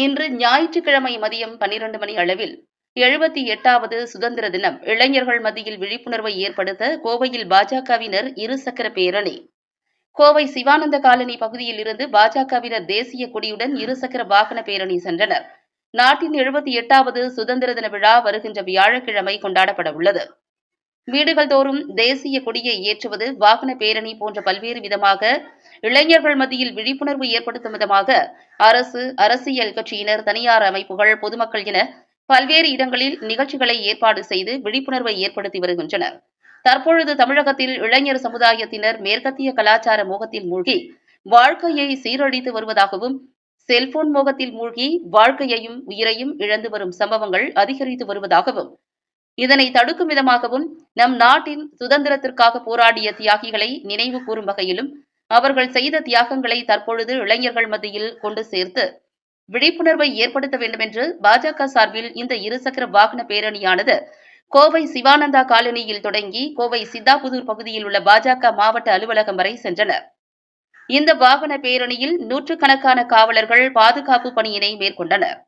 இன்று ஞாயிற்றுக்கிழமை மதியம் 12 மணி அளவில் 78வது சுதந்திர தினம் இளைஞர்கள் மத்தியில் விழிப்புணர்வை ஏற்படுத்த கோவையில் பாஜகவினர் இருசக்கர பேரணி. கோவை சிவானந்த காலனி பகுதியில் இருந்து பாஜகவினர் தேசிய கொடியுடன் இருசக்கர வாகன பேரணி சென்றனர். நாட்டின் 78வது சுதந்திர தின விழா வருகின்ற வியாழக்கிழமை கொண்டாடப்பட உள்ளது. வீடுகள் தோறும் தேசிய கொடியை ஏற்றுவது, வாகன பேரணி போன்ற பல்வேறு விதமாக இளைஞர்கள் மத்தியில் விழிப்புணர்வு ஏற்படுத்தும் விதமாக அரசு, அரசியல் கட்சியினர், தனியார் அமைப்புகள், பொதுமக்கள் என பல்வேறு இடங்களில் நிகழ்ச்சிகளை ஏற்பாடு செய்து விழிப்புணர்வை ஏற்படுத்தி வருகின்றனர். தற்பொழுது தமிழகத்தில் இளைஞர் சமுதாயத்தினர் மேற்கத்திய கலாச்சார மோகத்தில் மூழ்கி வாழ்க்கையை சீரழித்து வருவதாகவும், செல்போன் மோகத்தில் மூழ்கி வாழ்க்கையையும் உயிரையும் இழந்து வரும் சம்பவங்கள் அதிகரித்து வருவதாகவும், இதனை தடுக்கும் விதமாகவும் நம் நாட்டின் சுதந்திரத்திற்காக போராடிய தியாகிகளை நினைவு கூறும் வகையிலும் அவர்கள் செய்த தியாகங்களை தற்பொழுது இளைஞர்கள் மத்தியில் கொண்டு சேர்த்து விழிப்புணர்வை ஏற்படுத்த வேண்டும் என்று பாஜக சார்பில் இந்த இருசக்கர வாகன பேரணியானது கோவை சிவானந்தா காலனியில் தொடங்கி கோவை சித்தாபுதூர் பகுதியில் உள்ள பாஜக மாவட்ட அலுவலகம் வரை சென்றனர். இந்த வாகன பேரணியில் நூற்றுக்கணக்கான காவலர்கள் பாதுகாப்பு பணியினை மேற்கொண்டனர்.